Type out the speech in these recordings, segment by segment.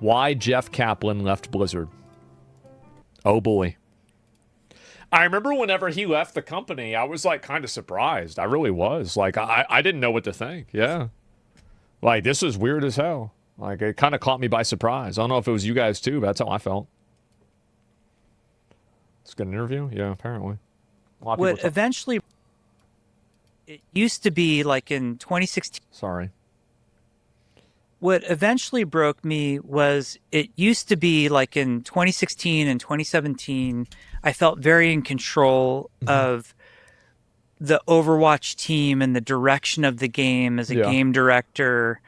Why Jeff Kaplan left Blizzard. Oh boy. I remember whenever he left the company, I was like kind of surprised. I really was. Like I didn't know what to think. Yeah. Like this is weird as hell. Like it kind of caught me by surprise. I don't know if it was you guys too, but that's how I felt. It's a good interview? Yeah, apparently. What eventually, it used to be like in 2016. Sorry. What eventually broke me was it used to be like in 2016 and 2017, I felt very in control of the Overwatch team and the direction of the game as a game director,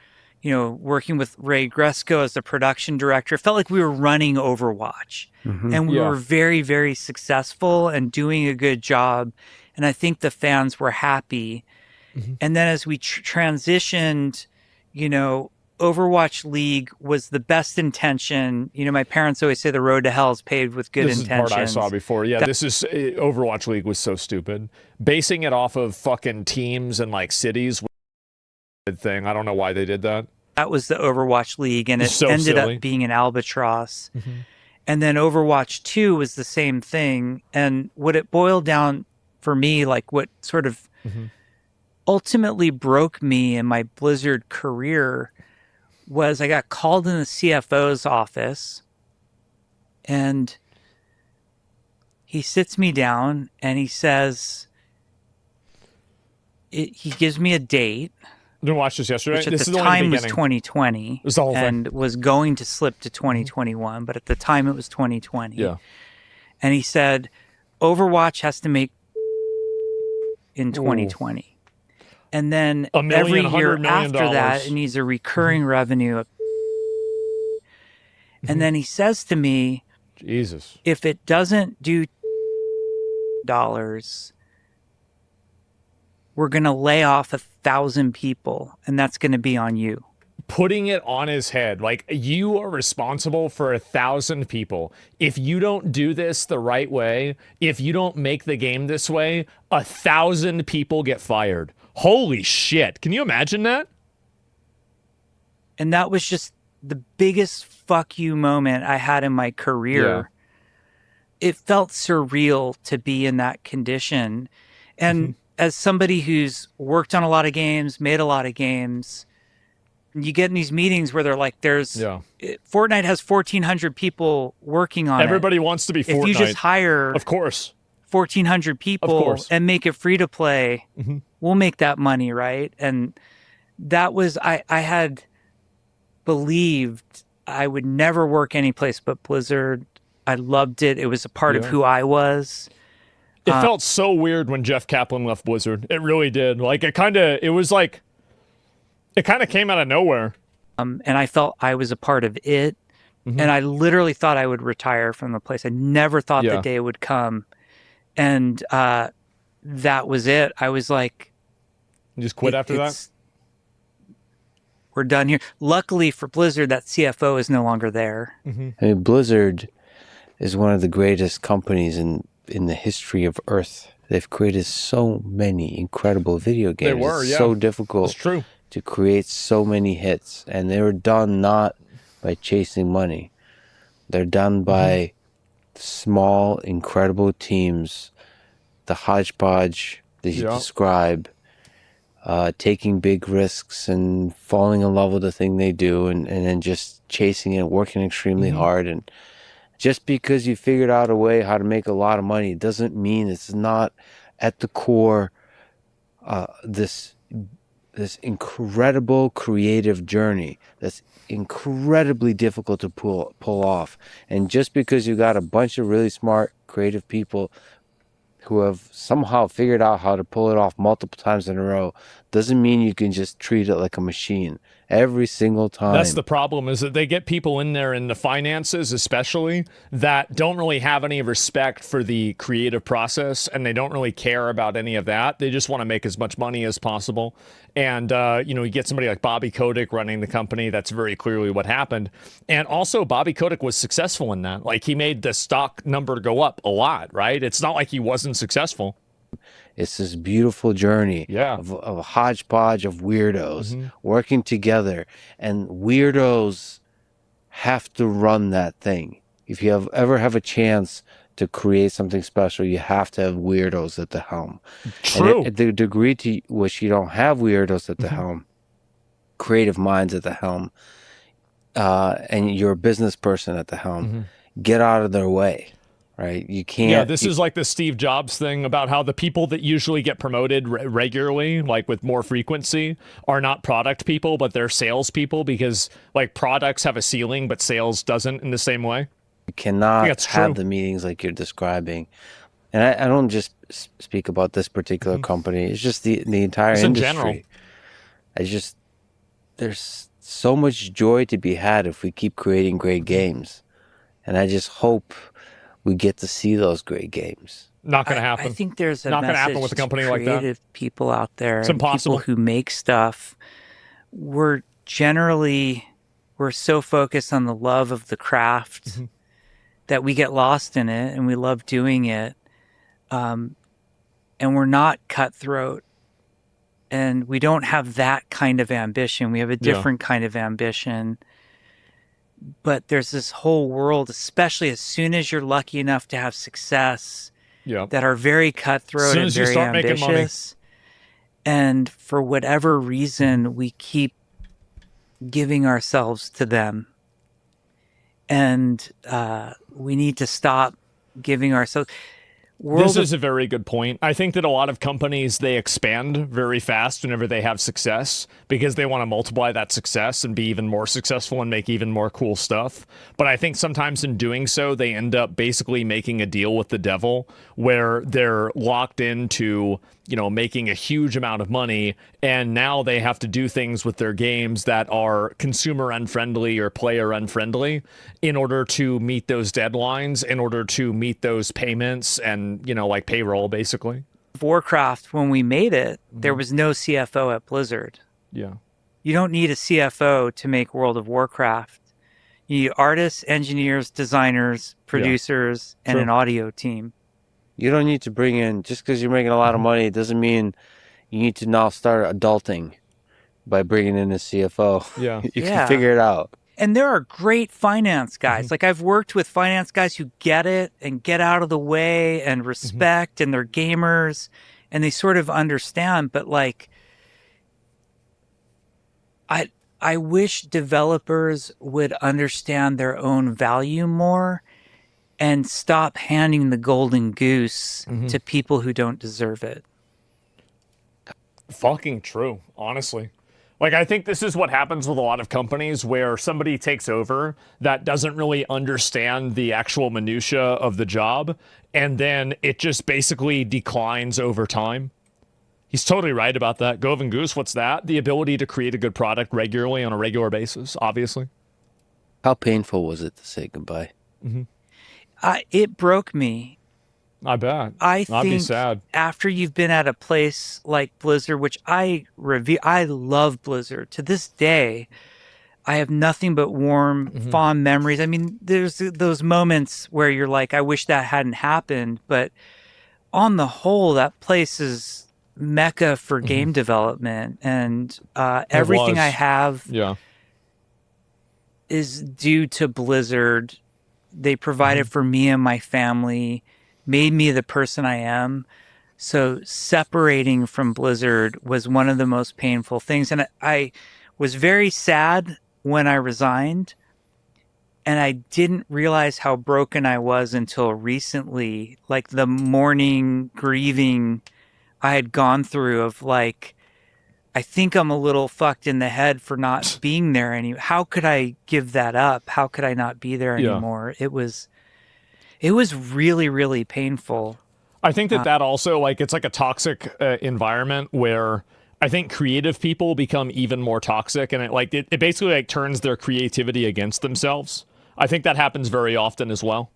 you know, working with Ray Gresko as the production director. It felt like we were running Overwatch and we were very, very successful and doing a good job. And I think the fans were happy. And then as we transitioned, you know, Overwatch League was the best intention. You know, my parents always say the road to hell is paved with good intentions. This is the part I saw before. Yeah, this is Overwatch League was so stupid. Basing it off of fucking teams and like cities was a thing. I don't know why they did that. That was the Overwatch League, and it ended up being an albatross. And then Overwatch 2 was the same thing. And what it boiled down for me, like what sort of ultimately broke me in my Blizzard career was I got called in the CFO's office and he sits me down and he says, he gives me a date. Didn't watch this yesterday. Which at this the time was 2020 and was going to slip to 2021, but at the time it was 2020. Yeah. And he said, Overwatch has to make in 2020. And then every year after that, it needs a recurring revenue. And then he says to me, Jesus, if it doesn't do dollars, we're going to lay off 1,000 people, and that's going to be on you. Putting it on his head. Like, you are responsible for 1,000 people. If you don't do this the right way, if you don't make the game this way, 1,000 people get fired. Holy shit. Can you imagine that? And that was just the biggest fuck you moment I had in my career. Yeah. It felt surreal to be in that condition. And as somebody who's worked on a lot of games, made a lot of games, you get in these meetings where they're like, Fortnite has 1,400 people working on Everybody wants to be Fortnite. If you just hire, of course, 1,400 people and make it free to play, we'll make that money, right? And that was, I had believed I would never work anyplace but Blizzard. I loved it. It was a part of who I was. It felt so weird when Jeff Kaplan left Blizzard. It really did. Like, it kind of came out of nowhere. And I felt I was a part of it. And I literally thought I would retire from the place. I never thought the day would come. And that was it. I was like... You just quit after that? We're done here. Luckily for Blizzard, that CFO is no longer there. I mean, Blizzard is one of the greatest companies in the history of Earth. They've created so many incredible video games. They were, it's so difficult to create so many hits. And they were done not by chasing money. They're done by small, incredible teams, the hodgepodge that you describe, taking big risks and falling in love with the thing they do and then just chasing it, working extremely hard. And just because you figured out a way how to make a lot of money doesn't mean it's not at the core this incredible creative journey that's incredibly difficult to pull off. And just because you got a bunch of really smart, creative people who have somehow figured out how to pull it off multiple times in a row doesn't mean you can just treat it like a machine every single time. That's the problem, is that they get people in there in the finances especially that don't really have any respect for the creative process, and they don't really care about any of that. They just want to make as much money as possible. And, you get somebody like Bobby Kotick running the company. That's very clearly what happened. And also, Bobby Kotick was successful in that. Like, he made the stock number go up a lot, right? It's not like he wasn't successful. It's this beautiful journey of a hodgepodge of weirdos working together. And weirdos have to run that thing. If you ever have a chance to create something special, you have to have weirdos at the helm. True. And at the degree to which you don't have weirdos at the helm, creative minds at the helm, and you're a business person at the helm, get out of their way, right? You can't. Yeah, this is like the Steve Jobs thing about how the people that usually get promoted regularly, like with more frequency, are not product people, but they're sales people, because like products have a ceiling, but sales doesn't in the same way. You cannot have true. the meetings like you're describing. And I don't just speak about this particular company. It's just the entire It's in industry. There's so much joy to be had if we keep creating great games. And I just hope we get to see those great games. Not going to happen. I think there's a not going to message happen with a to company like that. creative people out there, It's and impossible. people who make stuff. We're so focused on the love of the craft that we get lost in it, and we love doing it. And we're not cutthroat, and we don't have that kind of ambition. We have a different kind of ambition. But there's this whole world, especially as soon as you're lucky enough to have success, that are very cutthroat and very ambitious. And for whatever reason, we keep giving ourselves to them. And we need to stop giving ourselves. This is a very good point. I think that a lot of companies, they expand very fast whenever they have success because they want to multiply that success and be even more successful and make even more cool stuff. But I think sometimes in doing so, they end up basically making a deal with the devil where they're locked into, making a huge amount of money. And now they have to do things with their games that are consumer unfriendly or player unfriendly in order to meet those deadlines, in order to meet those payments and, like payroll, basically. Warcraft, when we made it, there was no CFO at Blizzard. Yeah. You don't need a CFO to make World of Warcraft. You need artists, engineers, designers, producers, and an audio team. You don't need to bring in, just because you're making a lot of money, it doesn't mean you need to now start adulting by bringing in a CFO. Yeah. You can figure it out. And there are great finance guys. Like I've worked with finance guys who get it and get out of the way and respect and they're gamers and they sort of understand. But like, I wish developers would understand their own value more and stop handing the golden goose to people who don't deserve it. Fucking true, honestly. Like, I think this is what happens with a lot of companies where somebody takes over that doesn't really understand the actual minutia of the job, and then it just basically declines over time. He's totally right about that. Golden Goose, what's that? The ability to create a good product regularly on a regular basis, obviously. How painful was it to say goodbye? It broke me. I bet. I I'd be think sad. after you've been at a place like Blizzard, which I love Blizzard. To this day, I have nothing but warm, fond memories. I mean, there's those moments where you're like, I wish that hadn't happened. But on the whole, that place is mecca for game development. And everything I have is due to Blizzard. They provided for me and my family, made me the person I am. So separating from Blizzard was one of the most painful things. And I was very sad when I resigned. And I didn't realize how broken I was until recently. Like the morning grieving I had gone through of like, I think I'm a little fucked in the head for not being there anymore. How could I give that up? How could I not be there anymore? It was really, really painful. I think that also, like, it's like a toxic environment where I think creative people become even more toxic, and it basically like turns their creativity against themselves. I think that happens very often as well.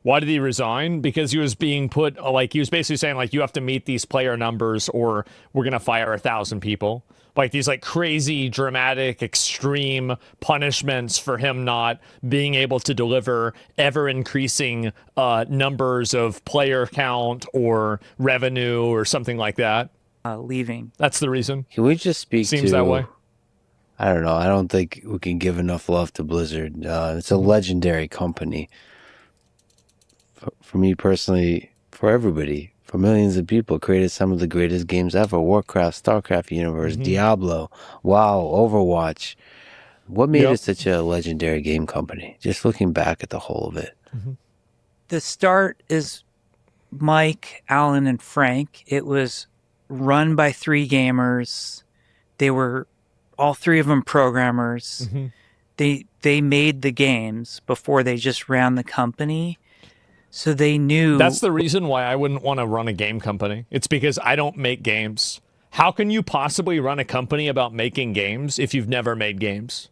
Why did he resign? Because he was being put, like, he was basically saying, like, you have to meet these player numbers or we're going to fire 1,000 people. Like, these, like, crazy, dramatic, extreme punishments for him not being able to deliver ever-increasing numbers of player count or revenue or something like that. Leaving. That's the reason. Can we just speak Seems that way. I don't know. I don't think we can give enough love to Blizzard. It's a legendary company. For me personally, for everybody, for millions of people, created some of the greatest games ever. Warcraft, StarCraft universe, Diablo, WoW, Overwatch. What made it such a legendary game company? Just looking back at the whole of it. The start is Mike, Alan, and Frank. It was run by 3 gamers. They were all 3 of them programmers. They made the games before they just ran the company. So they knew. That's the reason why I wouldn't want to run a game company. It's because I don't make games. How can you possibly run a company about making games if you've never made games?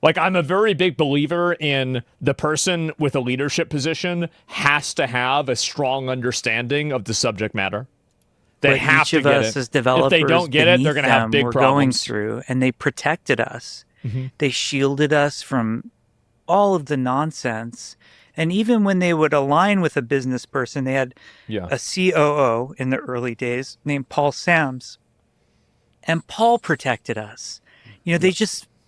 Like, I'm a very big believer in the person with a leadership position has to have a strong understanding of the subject matter. They have each to of get us it. as developers, If they don't get it, they're going to have big we're problems. going through, and they protected us. They shielded us from all of the nonsense. And even when they would align with a business person, they had a COO in the early days named Paul Sams. And Paul protected us. You know,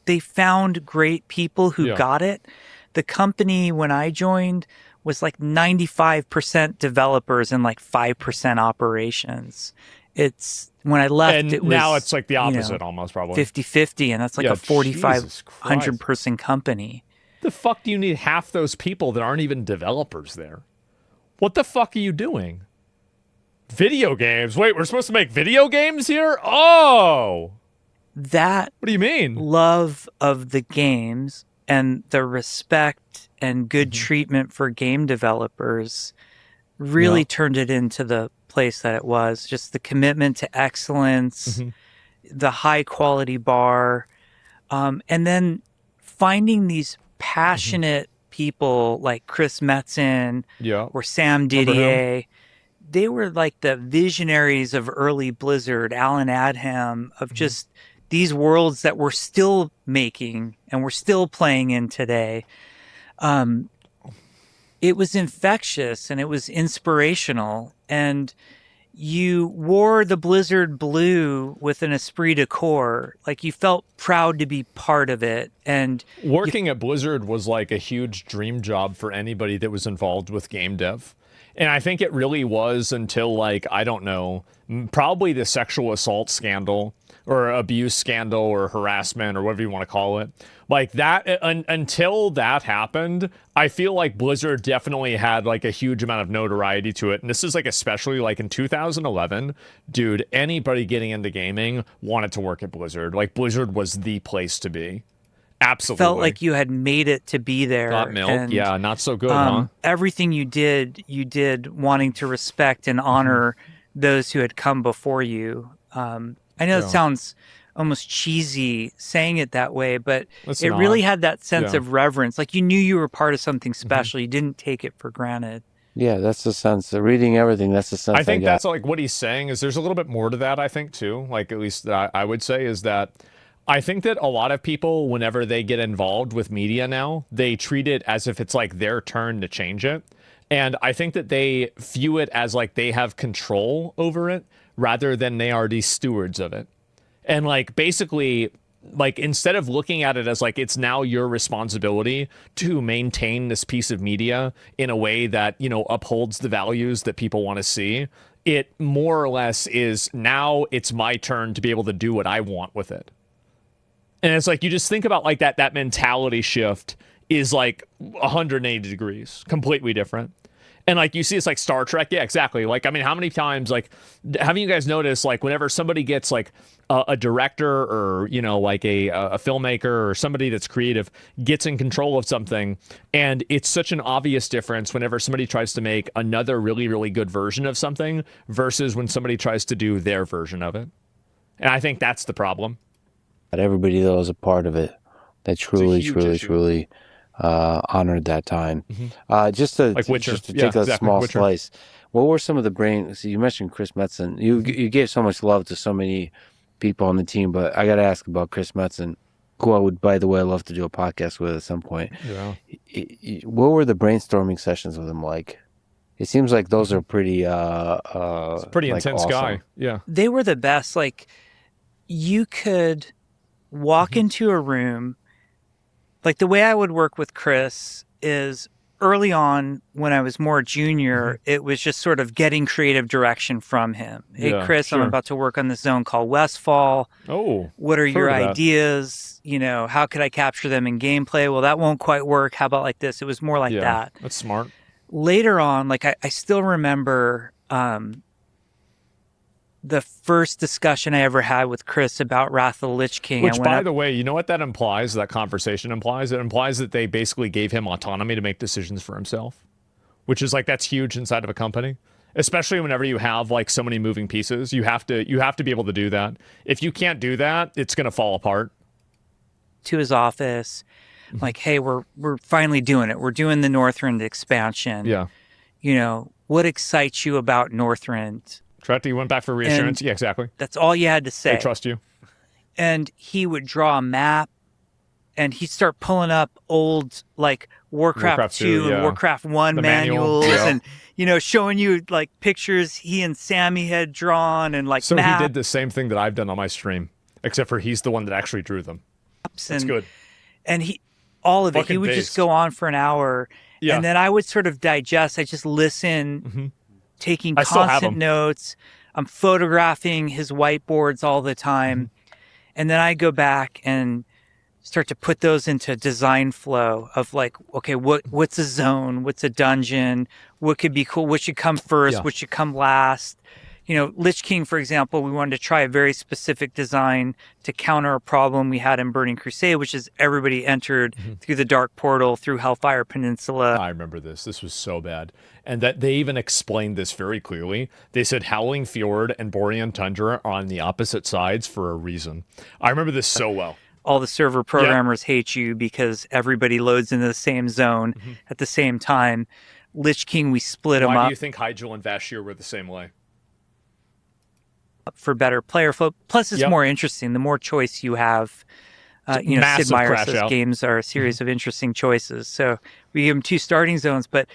they found great people who got it. The company, when I joined, was like 95% developers and like 5% operations. When I left, And it was, now it's like the opposite almost, probably. 50-50, and that's like a 4,500 person company. The fuck do you need half those people that aren't even developers there? What the fuck are you doing? Video games? Wait, we're supposed to make video games here? Oh! That What do you mean? love of the games and the respect and good treatment for game developers really turned it into the place that it was. Just the commitment to excellence, the high quality bar, and then finding these passionate people like Chris Metzen or Sam Didier. They were like the visionaries of early Blizzard, Alan Adham, of just these worlds that we're still making and we're still playing in today. It was infectious and it was inspirational. And you wore the Blizzard blue with an esprit de corps. Like, you felt proud to be part of it. And working at Blizzard was like a huge dream job for anybody that was involved with game dev. And I think it really was until, like, I don't know, probably the sexual assault scandal or abuse scandal or harassment or whatever you want to call it. Like that, until that happened, I feel like Blizzard definitely had like a huge amount of notoriety to it. And this is like especially like in 2011, dude, anybody getting into gaming wanted to work at Blizzard. Like Blizzard was the place to be. Absolutely. Felt like you had made it to be there. Got milk. And, yeah, not so good, huh? Everything you did wanting to respect and honor those who had come before you. I know it sounds almost cheesy saying it that way, but it really had that sense of reverence. Like you knew you were part of something special. You didn't take it for granted. Yeah, that's the sense. Reading everything, that's the sense I think got. that's like what he's saying is there's a little bit more to that, I think, too. Like, at least I would say is that I think that a lot of people, whenever they get involved with media now, they treat it as if it's like their turn to change it. And I think that they view it as like they have control over it rather than they are the stewards of it. And like basically, like instead of looking at it as like it's now your responsibility to maintain this piece of media in a way that, you know, upholds the values that people want to see, it more or less is now it's my turn to be able to do what I want with it. And it's like you just think about like that mentality shift is like 180 degrees, completely different. And like you see, it's like Star Trek. Yeah, exactly. Like, I mean, how many times, like, haven't you guys noticed, like, whenever somebody gets like a director or, you know, like a filmmaker or somebody that's creative gets in control of something, and it's such an obvious difference whenever somebody tries to make another really, really good version of something versus when somebody tries to do their version of it. And I think that's the problem. Everybody that was a part of it, that truly honored that time. Just to like Witcher. Just to take a small Witcher. slice. What were some of the brains? So you mentioned Chris Metzen. You gave so much love to so many people on the team, but I got to ask about Chris Metzen, who I would, by the way, love to do a podcast with at some point. Yeah. What were the brainstorming sessions with him like? It seems like those are pretty. It's a pretty like intense awesome. guy. Yeah. They were the best. Like, you could walk into a room. Like the way I would work with Chris is early on when I was more junior, it was just sort of getting creative direction from him. Hey, Yeah, Chris, I'm sure. about to work on this zone called Westfall. Oh, What are your heard of that. ideas? You know, how could I capture them in gameplay? Well, that won't quite work. How about like this? It was more like Yeah, that. that's smart. Later on, like I still remember the first discussion I ever had with Chris about Wrath of the Lich King. Which, by the way, you know what that implies? That conversation implies? It implies that they basically gave him autonomy to make decisions for himself, which is like that's huge inside of a company, especially whenever you have like so many moving pieces. You have to be able to do that. If you can't do that, it's gonna fall apart. To his office, like, hey, we're finally doing it. We're doing the Northrend expansion. Yeah. You know, what excites you about Northrend? Tretta, you went back for reassurance. Yeah, exactly. That's all you had to say. They trust you. And he would draw a map, and he'd start pulling up old like Warcraft 2 and Warcraft 1 manuals and, you know, showing you like pictures he and Sammy had drawn and like maps. He did the same thing that I've done on my stream, except for he's the one that actually drew them. That's good. And all of it, he would just go on for an hour. Yeah. And then I would sort of digest. I just listen, taking constant notes. I'm photographing his whiteboards all the time. And then I go back and start to put those into design flow of like, okay, what's a zone? What's a dungeon? What could be cool? What should come first? What should come last? You know, Lich King, for example, we wanted to try a very specific design to counter a problem we had in Burning Crusade, which is everybody entered through the Dark Portal through Hellfire Peninsula. I remember this. This was so bad. And that they even explained this very clearly. They said Howling Fjord and Borean Tundra are on the opposite sides for a reason. I remember this so well. All the server programmers hate you because everybody loads into the same zone at the same time. Lich King, we split them up. Why do you think Hyjal and Vashir were the same way? For better player flow. Plus, it's more interesting. The more choice you have, you know, Sid Meier says games are a series of interesting choices. So we give him 2 starting zones, but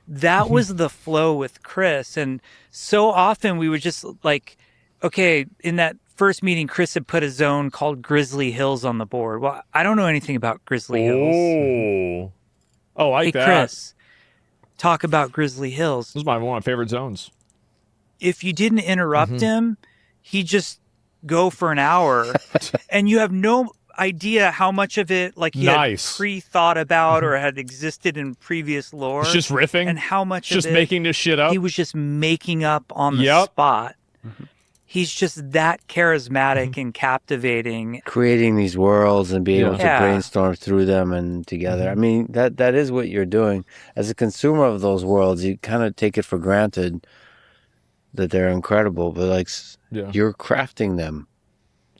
that was the flow with Chris. And so often we would just like, okay, in that first meeting, Chris had put a zone called Grizzly Hills on the board. Well, I don't know anything about Grizzly Hills. Oh, I like that. Chris, talk about Grizzly Hills. This is one of my favorite zones. If you didn't interrupt him, he'd just go for an hour, and you have no idea how much of it like he had pre-thought about or had existed in previous lore. It's just riffing, and how much just of it making this shit up. He was just making up on the spot. He's just that charismatic and captivating. Creating these worlds and being able to brainstorm through them and together. I mean, that is what you're doing. As a consumer of those worlds, you kind of take it for granted that they're incredible, but like you're crafting them.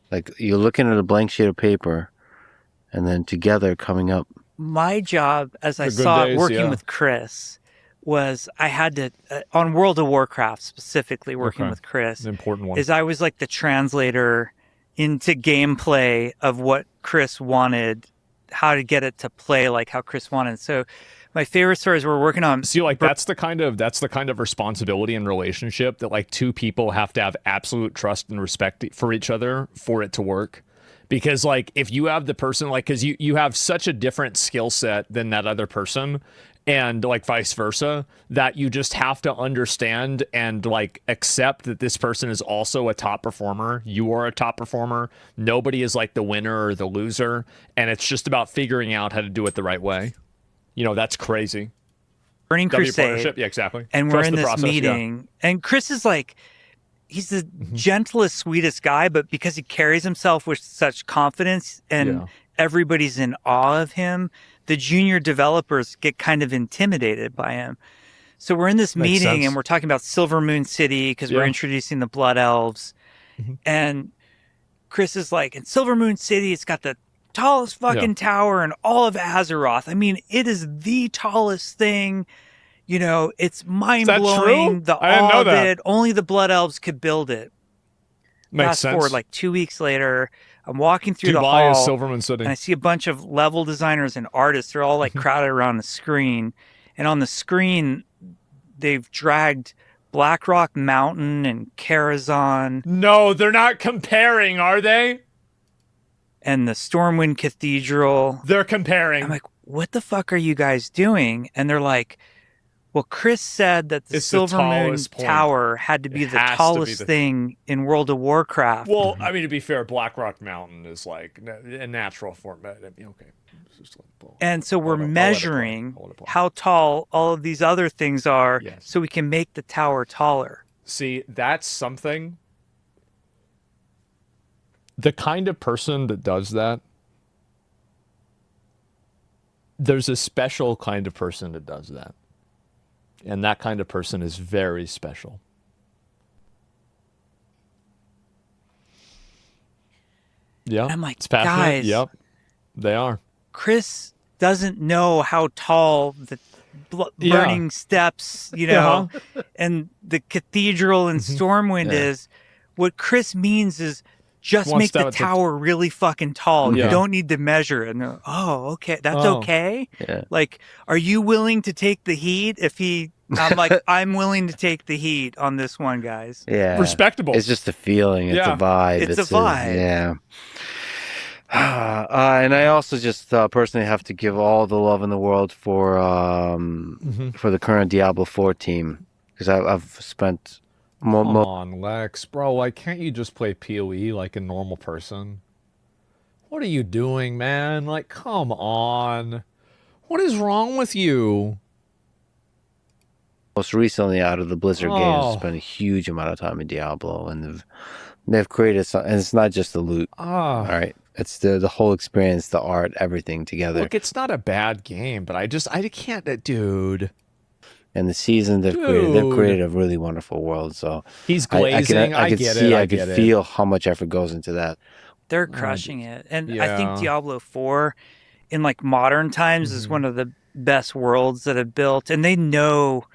Like you're looking at a blank sheet of paper and then together coming up. My job, as I saw it working with Chris, was I had to, on World of Warcraft specifically, working with Chris, the important one, is I was like the translator into gameplay of what Chris wanted, how to get it to play like how Chris wanted. So my favorite stories we're working on. See, like that's the kind of responsibility and relationship that like 2 people have to have absolute trust and respect for each other for it to work. Because like if you have the person like, because you have such a different skill set than that other person, and like vice versa, that you just have to understand and like accept that this person is also a top performer. You are a top performer. Nobody is like the winner or the loser, and it's just about figuring out how to do it the right way. You know, that's crazy. Burning Crusade. Yeah, exactly. And we're in this meeting. And Chris is like, he's the gentlest, sweetest guy, but because he carries himself with such confidence and everybody's in awe of him, the junior developers get kind of intimidated by him. So we're in this meeting and we're talking about Silver Moon City because we're introducing the Blood Elves. And Chris is like, in Silver Moon City, it's got the tallest fucking tower in all of Azeroth. I mean, it is the tallest thing. You know, it's mind-blowing. The awe of it. Only the Blood Elves could build it. Fast forward like 2 weeks later, I'm walking through the hall, is Silver Moon City, and I see a bunch of level designers and artists. They're all like crowded around the screen. And on the screen, they've dragged Blackrock Mountain and Karazhan. No, they're not comparing, are they? and the Stormwind Cathedral. They're comparing. I'm like, what the fuck are you guys doing? And they're like, well, Chris said that the It's the Silver Moon tallest point. Tower had to be It the has to be tallest the- thing in World of Warcraft. Well, I mean, to be fair, Black Rock Mountain is like a natural form. But I mean, okay. Just let it And so we're I'll let it measuring play. I'll let it play. how tall all of these other things are Yes. so we can make the tower taller. See, that's something. The kind of person that does that, there's a special kind of person that does that. And that kind of person is very special. Yeah. I'm like, it's passionate. guys. Yep. They are. Chris doesn't know how tall the Yeah. burning steps, and the cathedral in Stormwind is. What Chris means is just One make step the at the- tower really fucking tall. Yeah. You don't need to measure it. And they're, oh, okay. That's Oh. okay. Yeah. Like, are you willing to take the heat? I'm like, I'm willing to take the heat on this one, guys. Yeah. Respectable. It's just a feeling. It's Yeah. a vibe. It's a vibe. Yeah. And I also just personally have to give all the love in the world for the current Diablo 4 team, because I've spent Come on, Lex. Bro, like, can't you just play PoE like a normal person? What are you doing, man? Like, come on. What is wrong with you? most recently out of the Blizzard games, Oh. spent a huge amount of time in Diablo, and they've created some, and it's not just the loot. All right, it's the whole experience, the art, everything together. Look, it's not a bad game, but I can't, dude. And the season they've created a really wonderful world. So He's glazing. I could get see, it. I I could get it. feel how much effort goes into that. They're crushing it. And I yeah. think Diablo 4 in like modern times is one of the best worlds that have built, and they know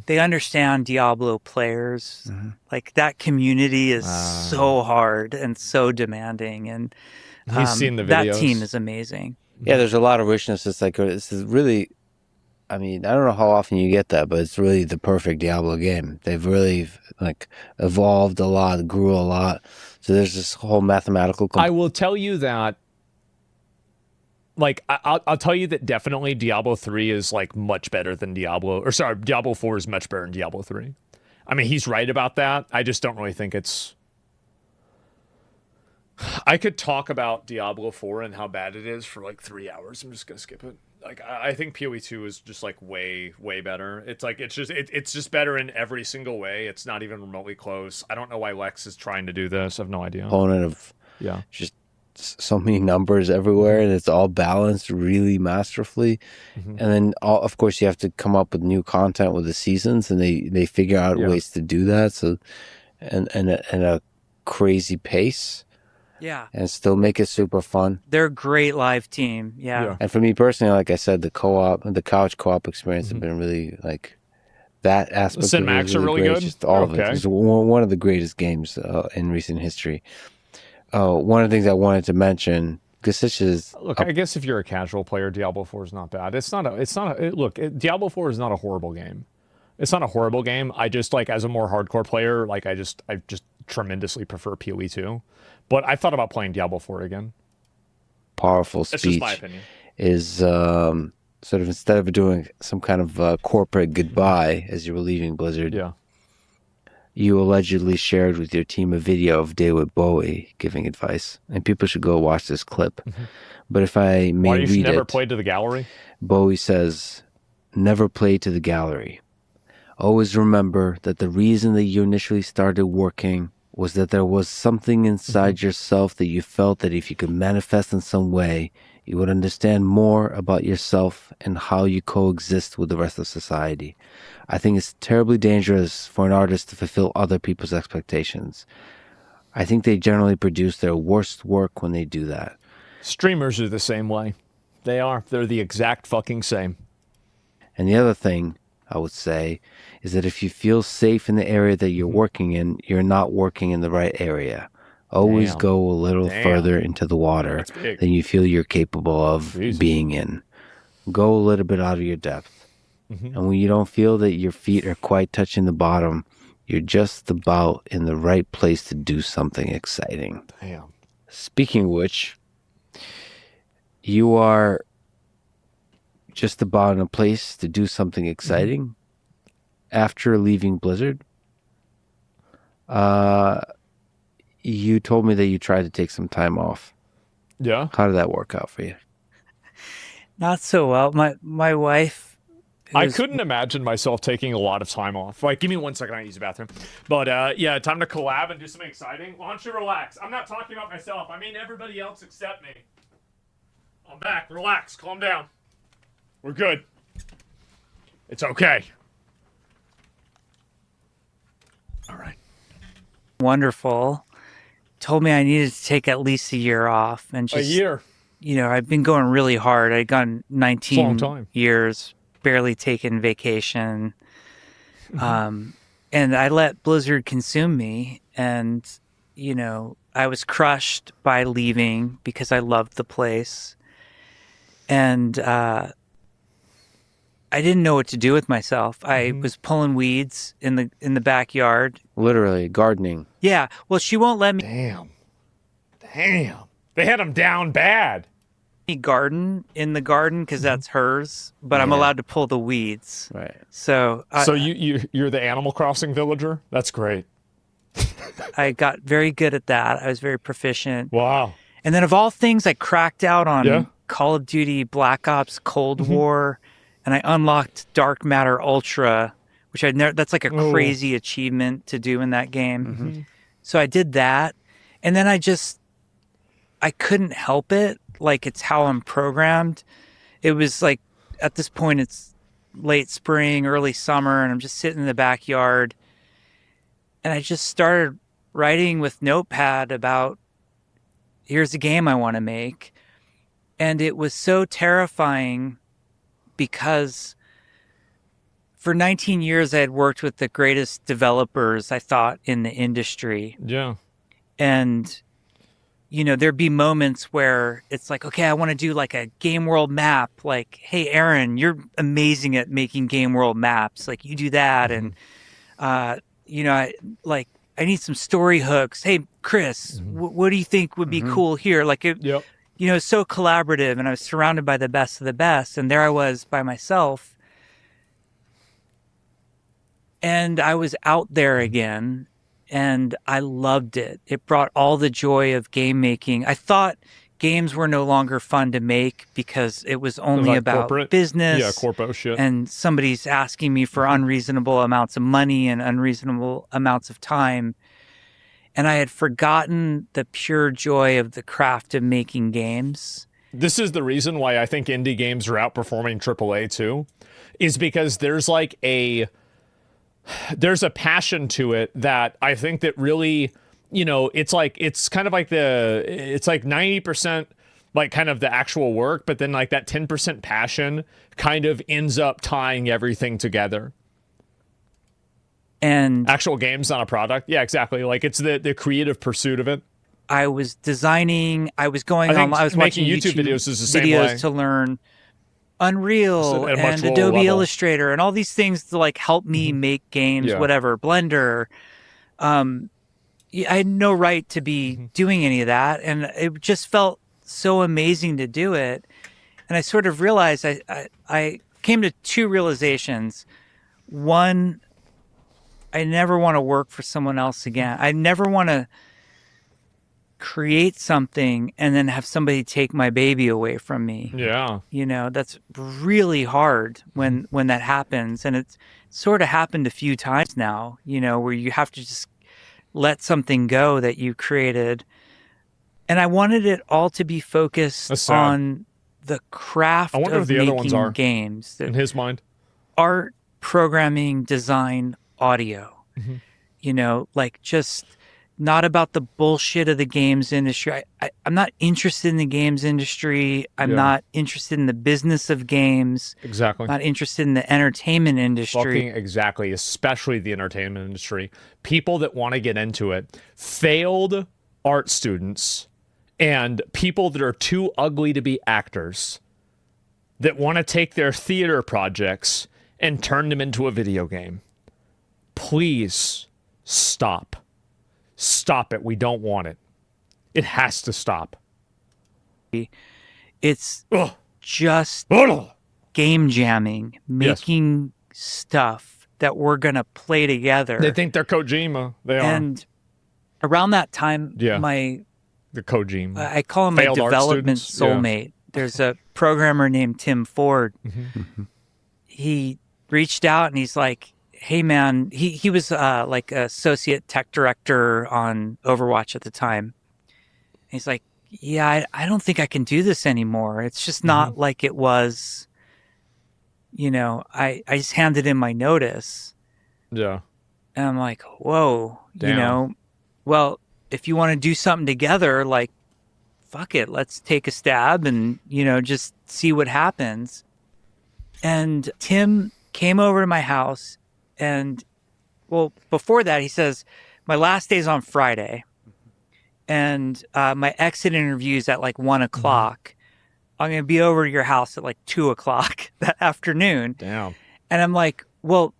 they understand Diablo players. Like that community is so hard and so demanding, and He's seen the that videos. team is amazing. Yeah, there's a lot of richness. It's like it's really, I mean, I don't know how often you get that, but it's really the perfect Diablo game. They've really like evolved a lot, grew a lot. So there's this whole mathematical. I will tell you that. Like, I'll tell you that definitely Diablo 3 is like much better than Diablo 4 is much better than Diablo 3. I mean, he's right about that. I just don't really think it's. I could talk about Diablo 4 and how bad it is for like 3 hours. I'm just gonna skip it. Like, I think PoE 2 is just like way better. It's like it's just better in every single way. It's not even remotely close. I don't know why Lex is trying to do this. I have no idea. Component of Yeah. just so many numbers everywhere, and it's all balanced really masterfully. And then of course you have to come up with new content with the seasons, and they figure out ways to do that. So and a crazy pace, and still make it super fun. They're a great live team. Yeah. And for me personally, like I said, the couch co-op experience have been really like that aspect. The of it cinematics is are really great. good? Just all of it. Okay. It's one of the greatest games in recent history. One of the things I wanted to mention, because this is Look, I guess if you're a casual player, Diablo 4 is not bad. Diablo 4 is not a horrible game. It's not a horrible game. I just like, as a more hardcore player, like I just tremendously prefer PoE 2. But I thought about playing Diablo 4 again. powerful That's just speech my opinion. is sort of, instead of doing some kind of corporate goodbye as you were leaving Blizzard, Yeah. you allegedly shared with your team a video of David Bowie giving advice, and people should go watch this clip. But if I may Why you should read never it, play to the gallery? Bowie says, "Never play to the gallery. Always remember that the reason that you initially started working was that there was something inside yourself that you felt that if you could manifest in some way, you would understand more about yourself and how you coexist with the rest of society. I think it's terribly dangerous for an artist to fulfill other people's expectations. I think they generally produce their worst work when they do that." Streamers are the same way. They are. They're the exact fucking same. And the other thing I would say is that if you feel safe in the area that you're working in, you're not working in the right area. Always Damn. go a little Damn. further into the water That's big. than you feel you're capable of Jesus. being in. Go a little bit out of your depth. And when you don't feel that your feet are quite touching the bottom, you're just about in the right place to do something exciting. Damn. Speaking of which, You are just about in a place to do something exciting after leaving Blizzard. You told me that you tried to take some time off. Yeah. How did that work out for you? Not so well. My wife. I couldn't imagine myself taking a lot of time off. Like, give me 1 second, I use the bathroom. But yeah, time to collab and do something exciting. Why don't you relax? I'm not talking about myself. I mean everybody else except me. I'm back. Relax. Calm down. We're good. It's okay. All right. Wonderful. Told me I needed to take at least a year off, and just A year. You know, I've been going really hard. I'd gone 19 years, barely taken vacation. And I let Blizzard consume me. And, you know, I was crushed by leaving because I loved the place. And I didn't know what to do with myself. I was pulling weeds in the backyard. Literally, gardening. Yeah. Well, she won't let me. Damn. They had him down bad. Garden in the garden because that's hers, but I'm allowed to pull the weeds. Right. So You're the Animal Crossing villager? That's great. I got very good at that. I was very proficient. Wow. And then of all things, I cracked out on Call of Duty Black Ops Cold War, and I unlocked Dark Matter Ultra, which I'd never. That's like a crazy achievement to do in that game. So I did that, and then I couldn't help it. Like, it's how I'm programmed. It was like, at this point, it's late spring, early summer, and I'm just sitting in the backyard. And I just started writing with Notepad about, here's a game I want to make. And it was so terrifying because for 19 years, I had worked with the greatest developers, I thought, in the industry. Yeah. And you know, there'd be moments where it's like, okay, I want to do like a game world map. Like, hey, Aaron, you're amazing at making game world maps. Like, you do that. And, you know, I need some story hooks. Hey, Chris, what do you think would be cool here? Like, you know, so collaborative, and I was surrounded by the best of the best. And there I was by myself. And I was out there again. And I loved it. It brought all the joy of game making. I thought games were no longer fun to make because it was only like about corporate business. Yeah, corpo shit. And somebody's asking me for unreasonable amounts of money and unreasonable amounts of time. And I had forgotten the pure joy of the craft of making games. This is the reason why I think indie games are outperforming AAA too, is because there's a passion to it that I think that really, you know, it's kind of like it's like 90% like kind of the actual work, but then like that 10% passion kind of ends up tying everything together. And actual games, not a product. Yeah, exactly. Like, it's the creative pursuit of it. I was designing, I was going on, I was watching YouTube videos is the same way. To learn Unreal and Adobe Illustrator and all these things to like help me make games, whatever, Blender. I had no right to be doing any of that, and it just felt so amazing to do it. And I sort of realized I came to two realizations. One, I never want to work for someone else again. I never want to create something and then have somebody take my baby away from me. Yeah. You know, that's really hard when that happens. And it's sort of happened a few times now, you know, where you have to just let something go that you created. And I wanted it all to be focused on the craft of making games. In his mind. Art, programming, design, audio. You know, like just not about the bullshit of the games industry. I'm not interested in the games industry. I'm not interested in the business of games. Exactly. Not interested in the entertainment industry. Fucking exactly, especially the entertainment industry. People that want to get into it. Failed art students and people that are too ugly to be actors that want to take their theater projects and turn them into a video game. Please stop. Stop it. We don't want it. It has to stop. It's Ugh. just Ugh. game jamming, Yes. making stuff that we're going to play together. They think they're Kojima. They are. And around that time, Yeah. my The Kojima. I call him my Failed art development students? Yeah. soulmate. There's a programmer named Tim Ford. Mm-hmm. He reached out and he's like, hey man, he was like associate tech director on Overwatch at the time. He's like, yeah, I don't think I can do this anymore. It's just not like it was, I just handed in my notice. Yeah. And I'm like, whoa, Damn. well, if you want to do something together, like, fuck it, let's take a stab and, just see what happens. And Tim came over to my house and, well, before that, he says, my last day's on Friday and my exit interview's at like 1 o'clock. I'm going to be over to your house at like 2 o'clock that afternoon. Damn. And I'm like, well,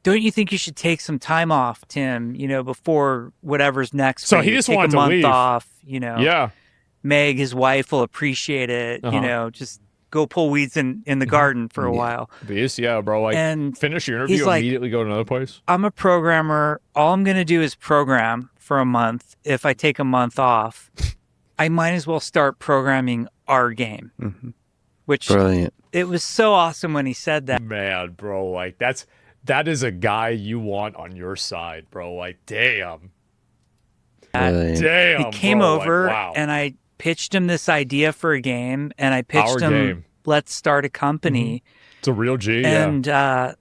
don't you think you should take some time off, Tim, before whatever's next? So for he you? just Take wanted a to month leave. off, Yeah. Meg, his wife, will appreciate it, just go pull weeds in the garden for a while. Yeah, bro. Like, And finish your he's interview, like, immediately go to another place. I'm a programmer. All I'm going to do is program for a month. If I take a month off, I might as well start programming our game, which Brilliant. it was so awesome when he said that. Man, bro, like that is a guy you want on your side, bro. Like, damn. Brilliant. Damn. He came bro, over like, wow. and I pitched him this idea for a game and I pitched Our him, game. let's start a company. It's a real G, And that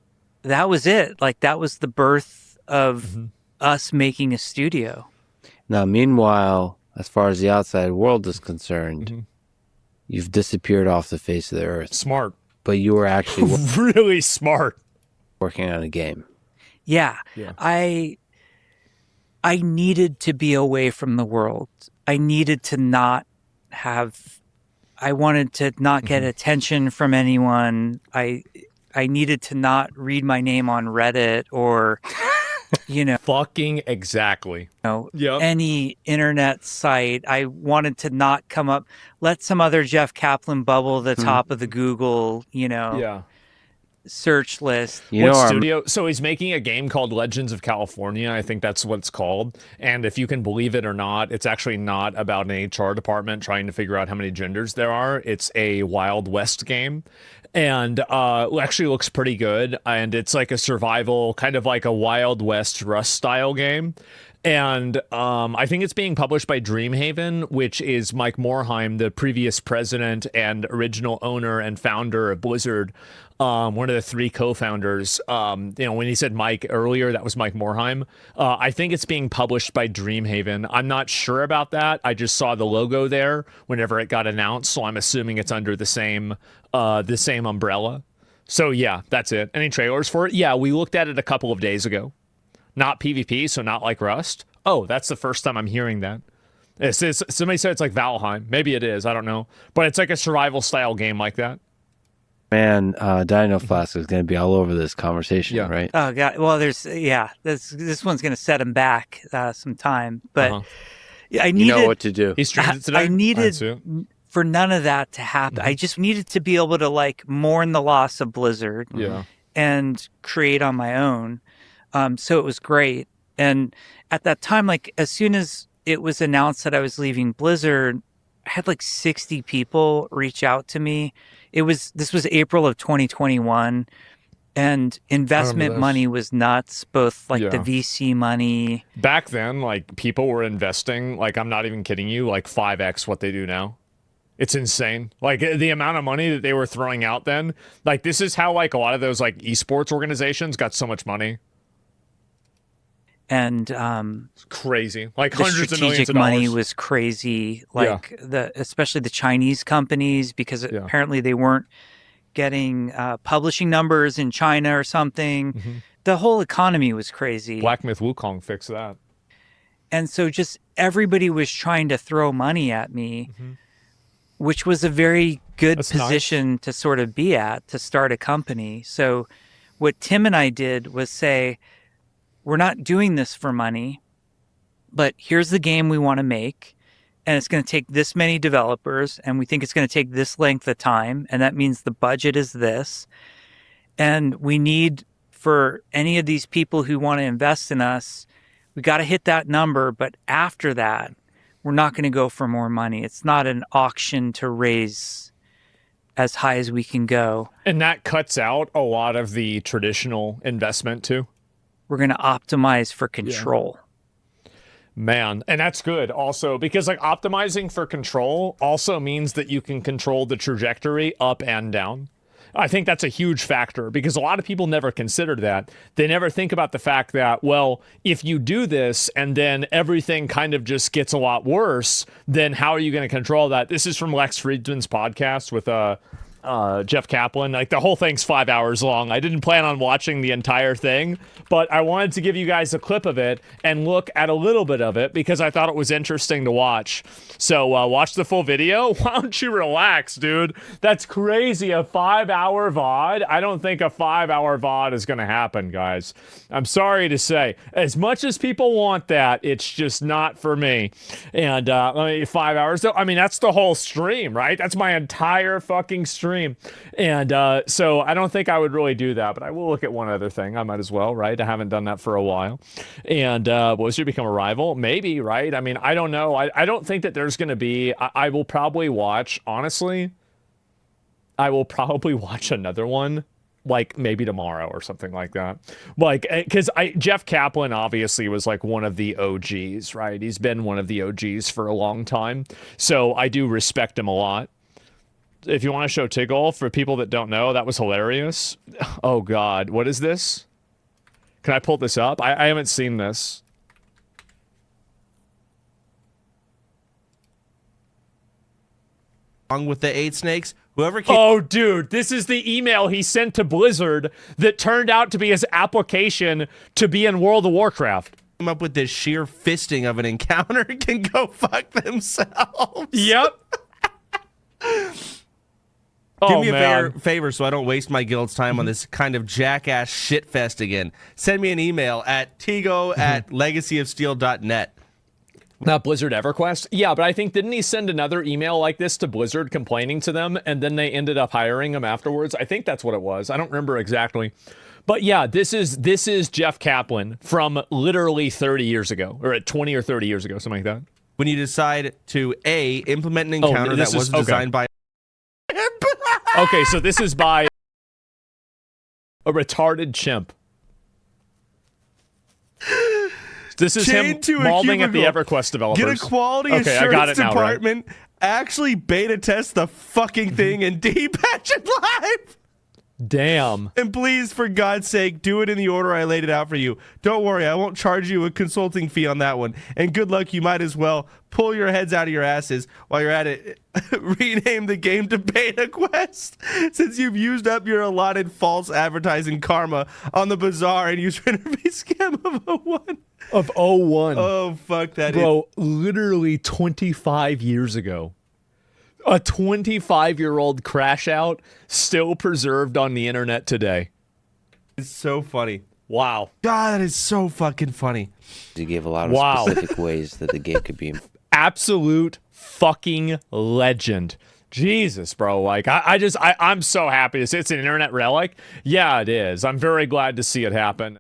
was it. Like, that was the birth of us making a studio. Now, meanwhile, as far as the outside world is concerned, you've disappeared off the face of the earth. Smart. But you were actually Really smart. working on a game. Yeah. Yeah. I needed to be away from the world. I needed to not have, I wanted to not get attention from anyone. I needed to not read my name on Reddit or, Fucking exactly. Yep. any internet site. I wanted to not come up, let some other Jeff Kaplan bubble the top of the Google, Yeah. search list. You What know, our studio? So he's making a game called Legends of California. I think that's what it's called. And if you can believe it or not, it's actually not about an HR department trying to figure out how many genders there are. It's a Wild West game. And actually looks pretty good. And it's like a survival, kind of like a Wild West Rust style game. And I think it's being published by Dreamhaven, which is Mike Morhaime, the previous president and original owner and founder of Blizzard. One of the three co-founders. When he said Mike earlier, that was Mike Morhaime. I think it's being published by Dreamhaven. I'm not sure about that. I just saw the logo there whenever it got announced, so I'm assuming it's under the same umbrella. So yeah, that's it. Any trailers for it? Yeah, we looked at it a couple of days ago. Not PvP, so not like Rust. Oh, that's the first time I'm hearing that. Somebody said it's like Valheim. Maybe it is. I don't know. But it's like a survival style game like that. man, Dino Flask is going to be all over this conversation, Yeah. right? Oh god. Well, this one's going to set him back some time, but I You needed know what to do. He streamed it today. I needed That's it. for none of that to happen. I just needed to be able to like mourn the loss of Blizzard Yeah. and create on my own. So it was great. And at that time, like as soon as it was announced that I was leaving Blizzard, I had like 60 people reach out to me. This was April of 2021, and investment this. money was nuts, both like the Yeah. VC money. Back then, like people were investing, like I'm not even kidding you, like 5x what they do now. It's insane. Like the amount of money that they were throwing out then. Like this is how like a lot of those like esports organizations got so much money. And It's crazy. Like the hundreds of millions strategic of money dollars. was crazy. Like especially the Chinese companies, because apparently they weren't getting publishing numbers in China or something. The whole economy was crazy. Black Myth Wukong fixed that. And so just everybody was trying to throw money at me, which was a very good That's position to sort of be at to start a company. So what Tim and I did was say, we're not doing this for money, but here's the game we want to make. and it's going to take this many developers, and we think it's going to take this length of time, and that means the budget is this. And we need, for any of these people who want to invest in us, we got to hit that number. But after that, we're not going to go for more money. It's not an auction to raise as high as we can go. And that cuts out a lot of the traditional investment too. We're going to optimize for control. Yeah. Man, and that's good also, because like optimizing for control also means that you can control the trajectory up and down. I think that's a huge factor, because a lot of people never considered that. They never think about the fact that, well, if you do this and then everything kind of just gets a lot worse, then how are you going to control that? This is from Lex Friedman's podcast with Jeff Kaplan. Like, the whole thing's 5 hours long. I didn't plan on watching the entire thing, but I wanted to give you guys a clip of it and look at a little bit of it because I thought it was interesting to watch. So watch the full video. Why don't you relax, dude? That's crazy. A 5-hour VOD? I don't think a 5-hour VOD is going to happen, guys. I'm sorry to say. As much as people want that, it's just not for me. And 5 hours, though, I mean, that's the whole stream, right? That's my entire fucking stream. And so I don't think I would really do that, but I will look at one other thing. I might as well, right? I haven't done that for a while. And should become a rival? Maybe, right? I mean, I don't know. I don't think that there's going to be... I will probably watch, honestly, I will probably watch another one, like maybe tomorrow or something like that. Like, because Jeff Kaplan obviously was like one of the OGs, right? He's been one of the OGs for a long time. So I do respect him a lot. If you want to show Tiggle, for people that don't know, that was hilarious. Oh, God. What is this? Can I pull this up? I haven't seen this. Along with the 8 snakes, whoever came... Oh, dude, this is the email he sent to Blizzard that turned out to be his application to be in World of Warcraft. up with this sheer fisting of an encounter can go fuck themselves. Yep. Do me a favor so I don't waste my guild's time on this kind of jackass shitfest again. Send me an email at tigo@legacyofsteel.net. Not Blizzard EverQuest? Yeah, but I think, didn't he send another email like this to Blizzard complaining to them, and then they ended up hiring him afterwards? I think that's what it was. I don't remember exactly. But yeah, this is Jeff Kaplan from literally 30 years ago, or 20 or 30 years ago, something like that. When you decide to, A, implement an encounter that wasn't designed by... Okay, so this is by a retarded chimp. This is him mauling at the EverQuest developers. Get a quality assurance department, actually beta test the fucking thing, and depatch it live. Damn. And please, for God's sake, do it in the order I laid it out for you. Don't worry, I won't charge you a consulting fee on that one. And good luck, you might as well pull your heads out of your asses while you're at it. Rename the game to Beta Quest, since you've used up your allotted false advertising karma on the bizarre and user interface scam of 01. Of 01. Oh, fuck that. Bro, literally 25 years ago. A 25-year-old crash out still preserved on the internet today. It's so funny. Wow. God, that is so fucking funny. You gave a lot of specific ways that the game could be. Absolute fucking legend. Jesus, bro. Like, I'm so happy to see it's an internet relic. Yeah, it is. I'm very glad to see it happen.